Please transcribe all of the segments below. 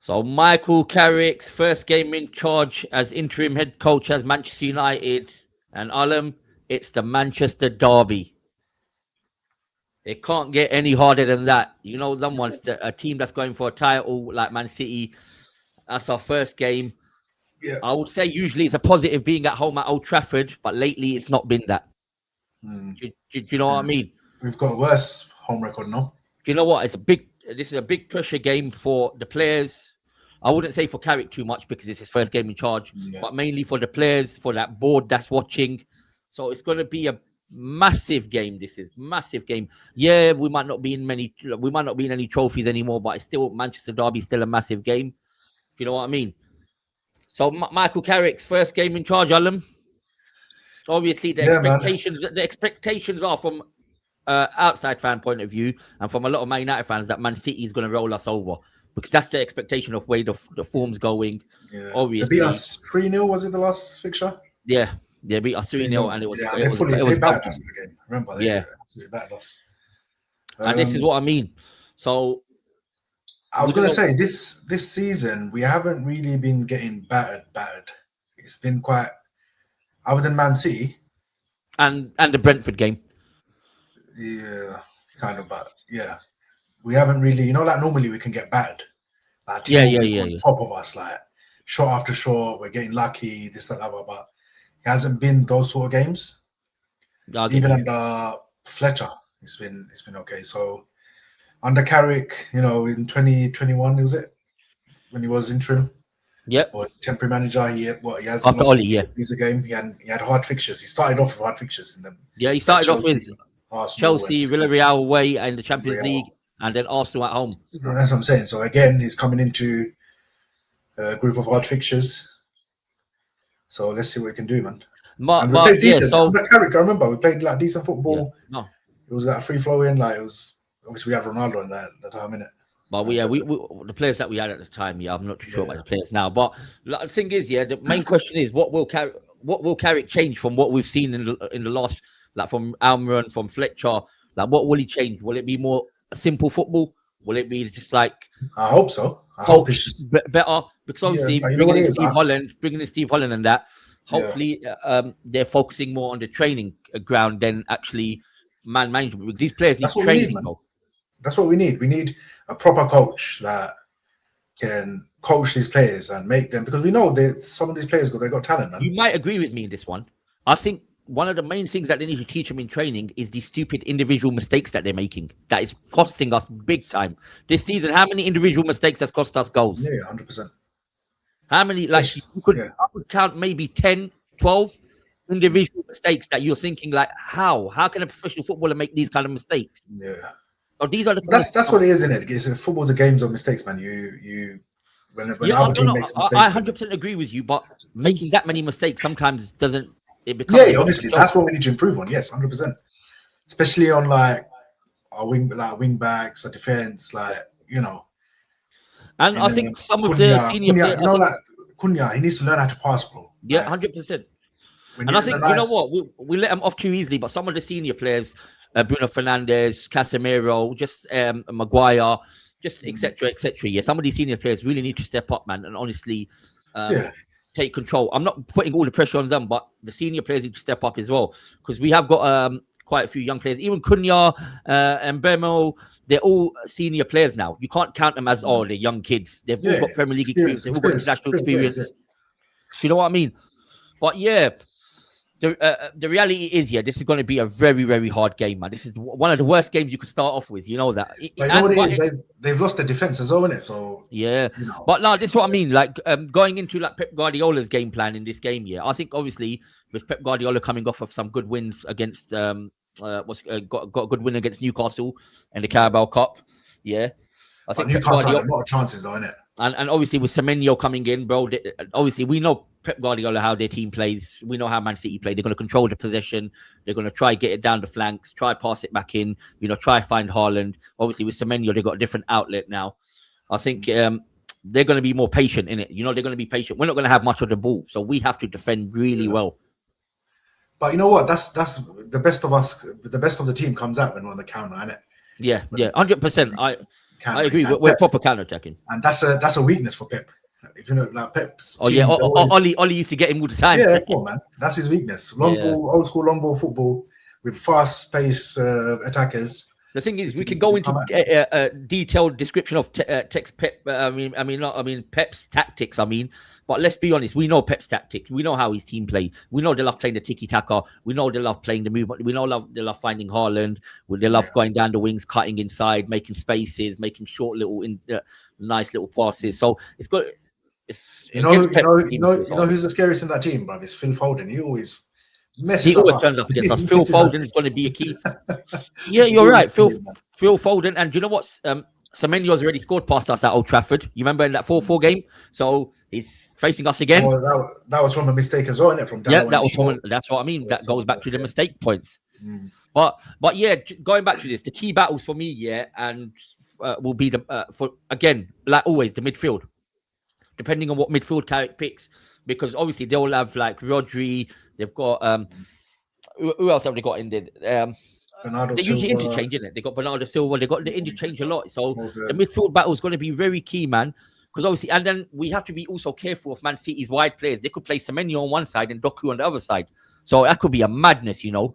So Michael Carrick's first game in charge as interim head coach as Manchester United. And Alam, it's the Manchester Derby. It can't get any harder than that. You know, someone's a team that's going for a title like Man City. That's our first game. Yeah. I would say usually it's a positive being at home at Old Trafford, but lately it's not been that. Do you know what I mean? We've got a worse home record now. Do you know what? This is a big pressure game for the players. I wouldn't say for Carrick too much because it's his first game in charge, but mainly for the players, for that board that's watching. So it's going to be a massive game. This is massive game. Yeah, we might not be in any trophies anymore, but it's still Manchester Derby, still a massive game. Do you know what I mean? So Michael Carrick's first game in charge, Alan. Obviously, the expectations are from outside fan point of view, and from a lot of Man United fans, that Man City is going to roll us over because that's the expectation of where the form's going. Yeah. Obviously, they beat us 3-0. Was it the last fixture? Yeah, they beat us 3-0, and it was they battered us the game. Remember? They absolutely battered us. And this is what I mean. So I was going to say this season we haven't really been getting battered. It's been quite, other than Man City and the Brentford game. Yeah, kind of, but yeah, we haven't really. Like normally we can get battered. Like on top of us, like shot after shot, we're getting lucky. This, that, but it hasn't been those sort of games. Even under Fletcher, it's been okay. So under Carrick, in 2021, was it when he was interim? Yep. Or temporary manager, he has after Oli, yeah. He's a game. He had hard fixtures. He started off with hard fixtures in them. Yeah, he started off with Chelsea, Villarreal away in the Champions League, and then Arsenal at home. That's what I'm saying. So again, he's coming into a group of hard fixtures. So let's see what we can do, man. And we played decent. Under Carrick, I remember we played like decent football. Yeah, no. It was like free flowing. Like it was obviously we had Ronaldo in that time, innit? But we the players that we had at the time, I'm not too sure about the players now. But the thing is, the main question is what will Carrick change from what we've seen in the last, like from Almiron, from Fletcher? Like what will he change? Will it be more simple football? Will it be just like? I hope so. I hope it's just better because obviously bringing in Steve Holland and that. Hopefully, they're focusing more on the training ground than actually man management. Because these players need training. That's what we need. We need a proper coach that can coach these players and make them, because we know that some of these players they got talent. Man. You might agree with me in this one. I think one of the main things that they need to teach them in training is the stupid individual mistakes that they're making. That is costing us big time this season. How many individual mistakes has cost us goals? Yeah, 100%. How many? Like I could count maybe 10, 12 individual mistakes that you're thinking like, how can a professional footballer make these kind of mistakes? Yeah. So these are that's what it is, isn't it? Football's a game of mistakes, man. When our team makes mistakes, I 100% agree with you, but making that many mistakes sometimes doesn't. It becomes obviously that's what we need to improve on. Yes, 100%. Especially on like our wing backs, our defense, And I think some of the senior players, Cunha, he needs to learn how to pass, bro. Yeah, 100%. And I think you know what, we let him off too easily. But some of the senior players. Bruno Fernandes, Casemiro, just Maguire, just etc. Yeah, some of these senior players really need to step up, man, and honestly take control. I'm not putting all the pressure on them, but the senior players need to step up as well, because we have got quite a few young players. Even Cunha and Bemo, they're all senior players now. You can't count them as they're young kids. They've all got Premier League experience. They've all got international experience. Do you know what I mean? But yeah. The reality is, this is going to be a very, very hard game, man. This is one of the worst games you could start off with. You know that. They've lost their defense as well, innit? So but no, this is what I mean. Like going into like Pep Guardiola's game plan in this game. I think obviously with Pep Guardiola coming off of some good wins against got a good win against Newcastle in the Carabao Cup. I think Newcastle had a lot of chances, though, innit? And obviously with Semenyo coming in, bro, obviously we know Pep Guardiola how their team plays. We know how Man City play. They're going to control the possession. They're going to try get it down the flanks, try pass it back in, try find Haaland. Obviously with Semenyo, they've got a different outlet now. I think they're going to be more patient in it. They're going to be patient. We're not going to have much of the ball, so we have to defend really well. But you know what? That's the best of us. The best of the team comes out when we're on the counter, innit? Yeah, 100%. I agree. We're proper counter-attacking, and that's a weakness for Pep. If you know, like Pep's Ollie used to get him all the time. Yeah, come on, man. That's his weakness. Ball, old school long ball football with fast-paced attackers. The thing is, we can go into a detailed description of Pep. Pep's tactics. But let's be honest, we know Pep's tactics. We know how his team play. We know they love playing the tiki-taka. We know they love playing the movement. We know they love finding Haaland. They love going down the wings, cutting inside, making spaces, making short little, nice little passes. So it's good. You know who's the scariest in that team, bro? It's Phil Foden. He always messes up. He always turns up against us. Phil Foden is going to be a key. Yeah, you're right. Phil Foden. And do you know what? Semenyo's already scored past us at Old Trafford. You remember in that 4-4 game? So he's facing us again. Oh, that was from a mistake as well, isn't it? From that's what I mean. That goes back to the mistake points. But yeah, going back to this, the key battles for me, and will be for again, like always, the midfield. Depending on what midfield Carrick picks, because obviously they'll have like Rodri. They've got who else have they got in there? They usually interchange, isn't it? They got Bernardo Silva. They got the interchange a lot. So the midfield battle is going to be very key, man. Because obviously, and then we have to be also careful of Man City's wide players. They could play Semenyo on one side and Doku on the other side. So that could be a madness, you know.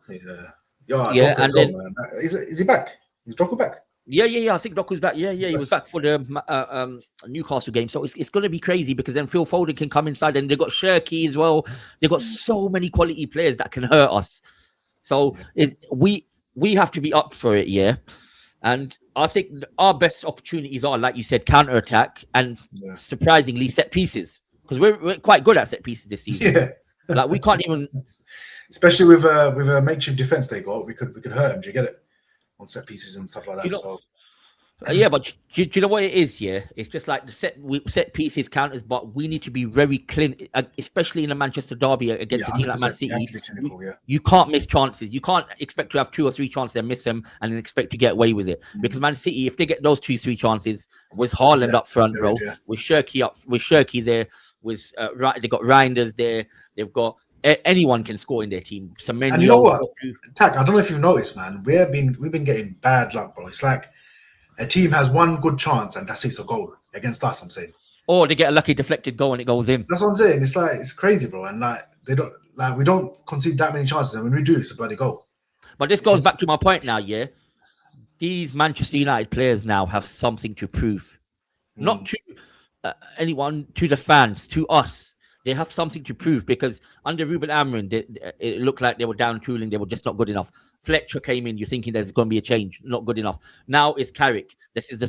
Yeah. And then is he back? Is Doku back? Yeah. I think Doku's back. Yeah. He was back for the Newcastle game. So it's going to be crazy because then Phil Foden can come inside and they've got Shirky as well. They've got so many quality players that can hurt us. So we have to be up for it, yeah. And I think our best opportunities are, like you said, counter-attack and surprisingly set pieces. Because we're quite good at set pieces this season. Yeah. Like we can't even... Especially with a makeshift defense they got, we could hurt them. Do you get it? On set pieces and stuff like that. Yeah, but do you know what it is? Yeah, it's just like the set pieces counters, but we need to be very clean, especially in a Manchester derby against a team like Man City. You can't miss chances. You can't expect to have 2 or 3 chances and miss them and then expect to get away with it. Because Man City, if they get those 2-3 chances, with Haaland up front, bro, with Shirky there, with they got Reinders there, they've got. Anyone can score in their team. Semenyo, and you know what, Tak, I don't know if you've noticed, man. We've been getting bad luck, bro. It's like a team has one good chance and that's a goal against us. I'm saying, or they get a lucky deflected goal and it goes in. That's what I'm saying. It's like it's crazy, bro. And we don't concede that many chances, and when we do, it's a bloody goal. But this goes back to my point now. Yeah, these Manchester United players now have something to prove, not to anyone, to the fans, to us. They have something to prove because under Ruben Amorim, it looked like they were down tooling. They were just not good enough. Fletcher came in. You're thinking there's going to be a change. Not good enough. Now it's Carrick. This is the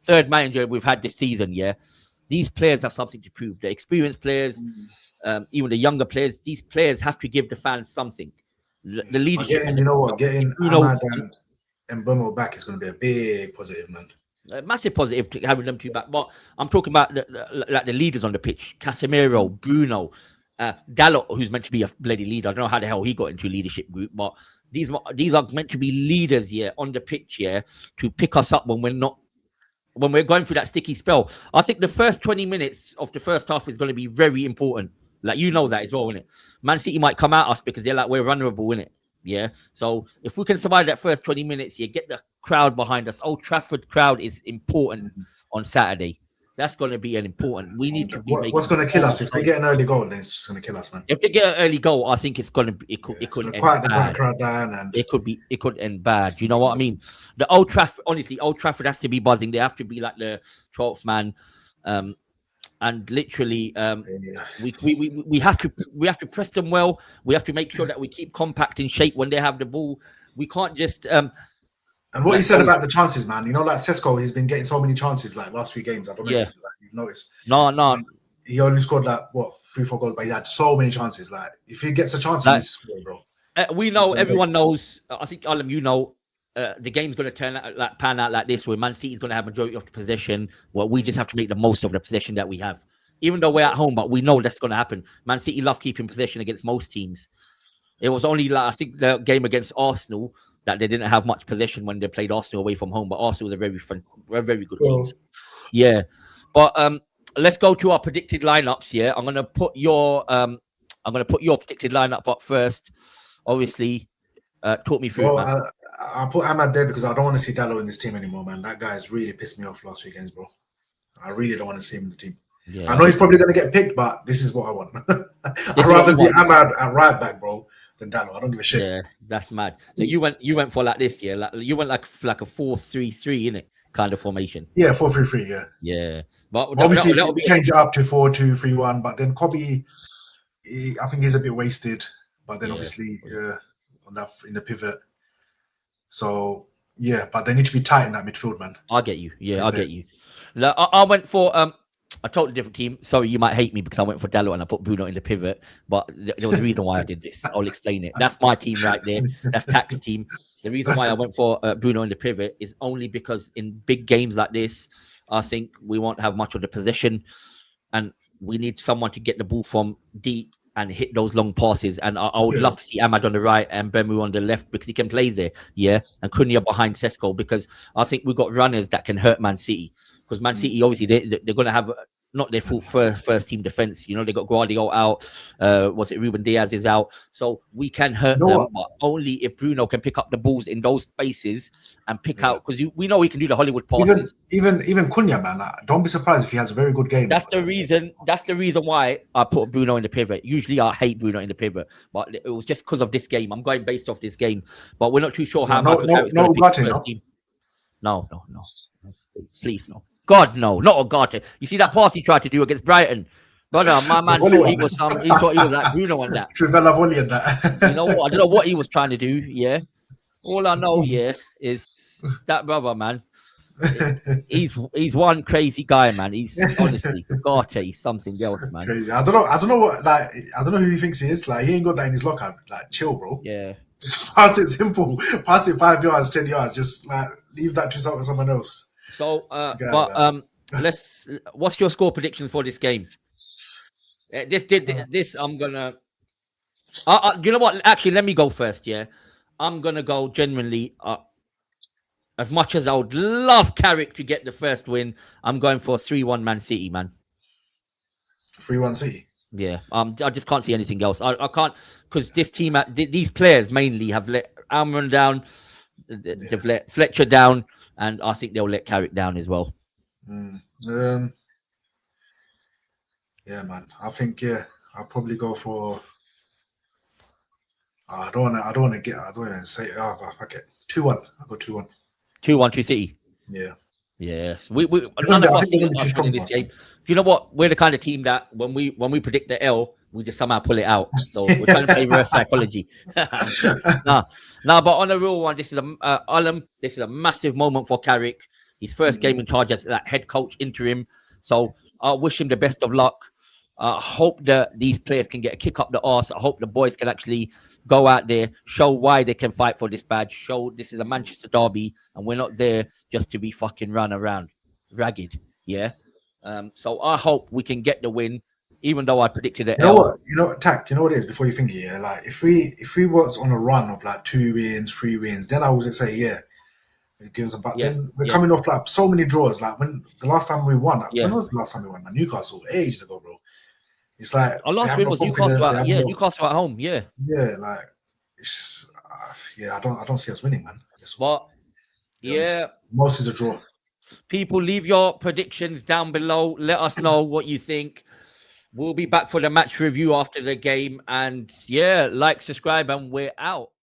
third manager we've had this season. Yeah, these players have something to prove. The experienced players, even the younger players, these players have to give the fans something. The leadership. Getting Ahmad and Mbeumo back is going to be a big positive, man. Massive positive to having them two back, but I'm talking about the leaders on the pitch: Casemiro, Bruno, Dalot, who's meant to be a bloody leader. I don't know how the hell he got into a leadership group, but these are meant to be leaders, on the pitch, to pick us up when we're going through that sticky spell. I think the first 20 minutes of the first half is going to be very important. Like you know that as well, innit? Man City might come at us because they're like we're vulnerable, innit? Yeah, so if we can survive that first 20 minutes, get the crowd behind us. Old Trafford crowd is important on Saturday. That's going to be an important. We need to be. What's going to kill us if they get an early goal? Then it's just going to kill us, man. If they get an early goal, I think it's going to. It could end quiet the bad. Crowd down, and it could end bad. You know what I mean? The Old Trafford, honestly, Old Trafford has to be buzzing. They have to be like the 12th man. And literally, we have to press them well. We have to make sure that we keep compact in shape when they have the ball. We can't just. And what you said about the chances, man. Like Sesko, he's been getting so many chances like last 3 games. I don't know if you've noticed. No. He only scored 3-4 goals, but he had so many chances. Like if he gets a chance, he needs to score, bro. We know. Everyone knows. I think Alam, you know. The game's going to pan out like this, where Man City is going to have majority of the possession. Well, we just have to make the most of the possession that we have, even though we're at home. But we know that's going to happen. Man City love keeping possession against most teams. It was only I think the game against Arsenal that they didn't have much possession when they played Arsenal away from home. But Arsenal was a very good team. Yeah, but let's go to our predicted lineups. Yeah, I'm going to put your predicted lineup up first. Obviously. Talk me through it, man. I put Ahmad there because I don't want to see Dalot in this team anymore, man. That guy's really pissed me off last few games, bro. I really don't want to see him in the team. Yeah. I know he's probably going to get picked, but this is what I want. I'd rather see Ahmad at right back, bro, than Dalot. I don't give a shit. Yeah, that's mad. So you went for like this, yeah? Like you went like a 4-3-3, innit? Kind of formation. Yeah, 4-3-3, yeah. Yeah. But obviously that'll change it up to 4-2-3-1, but then Kobe, I think he's a bit wasted. But then obviously on that in the pivot. So yeah, but they need to be tight in that midfield, man. I get you. Yeah, I get you. Like, I went for a totally different team. Sorry, you might hate me because I went for Dalot and I put Bruno in the pivot, but there was a reason why I did this. I'll explain it. That's my team right there. That's Tack's team. The reason why I went for Bruno in the pivot is only because in big games like this, I think we won't have much of the possession, and we need someone to get the ball from deep and hit those long passes. And I would love to see Ahmad on the right and Bemu on the left because he can play there, and Cunha behind Sesko, because I think we've got runners that can hurt Man City. Because Man City, obviously, they're going to have not their full first team defense. You know, they got Guardiola out. Was it Ruben Diaz is out? So we can hurt them, but only if Bruno can pick up the balls in those spaces and pick out. Because we know he can do the Hollywood passes. Even Cunha, man. Don't be surprised if he has a very good game. That's the reason. That's the reason why I put Bruno in the pivot. Usually, I hate Bruno in the pivot, but it was just because of this game. I'm going based off this game, but we're not too sure how much. No, please no. God, no, not Ugarte. You see that pass he tried to do against Brighton? Brother, my man thought he was he thought he was like Bruno on that. Trivella volley and that. You know what? I don't know what he was trying to do, yeah. All I know, is that brother, man. He's one crazy guy, man. He's honestly Ugarte, he's something else, man. Crazy. I don't know who he thinks he is. Like, he ain't got that in his locker. Like, chill, bro. Yeah. Just pass it simple. Pass it 5 yards, 10 yards. Just like leave that to someone else. So, what's your score predictions for this game? This I'm gonna. You know what? Actually, let me go first. Yeah, I'm gonna go genuinely. As much as I would love Carrick to get the first win, I'm going for 3-1 Man City, man. 3-1 City. Yeah, I just can't see anything else. I can't, because this team, these players mainly have let Almiron down, they've let Fletcher down, and I think they'll let Carrick down as well. Yeah, man. I think I'll probably go for. I don't want to say. Fuck it. 2-1. I'll go 2-1. 2-1 to City. Yeah. Yes. We none of us think this game. Do you know what? We're the kind of team that when we predict the L, we just somehow pull it out. So we're trying to play reverse psychology. But on a real one, this is this is a massive moment for Carrick. His first game in charge as that head coach interim. So I wish him the best of luck. I hope that these players can get a kick up the arse. I hope the boys can actually go out there, show why they can fight for this badge, show this is a Manchester derby, and we're not there just to be fucking run around ragged. Yeah. So I hope we can get the win, even though I predicted it. You know, Tack, you know what it is before you think it, yeah? Like if we was on a run of like 2 wins, 3 wins, then I would say, yeah. It gives them, but then we're coming off like so many draws. Like when the last time we won, when was the last time we won? Newcastle, ages ago, bro. It's like our last win was Newcastle. Newcastle at home. Yeah, like it's just, I don't see us winning, man. But most is a draw. People, leave your predictions down below. Let us know what you think. We'll be back for the match review after the game, and like, subscribe, and we're out.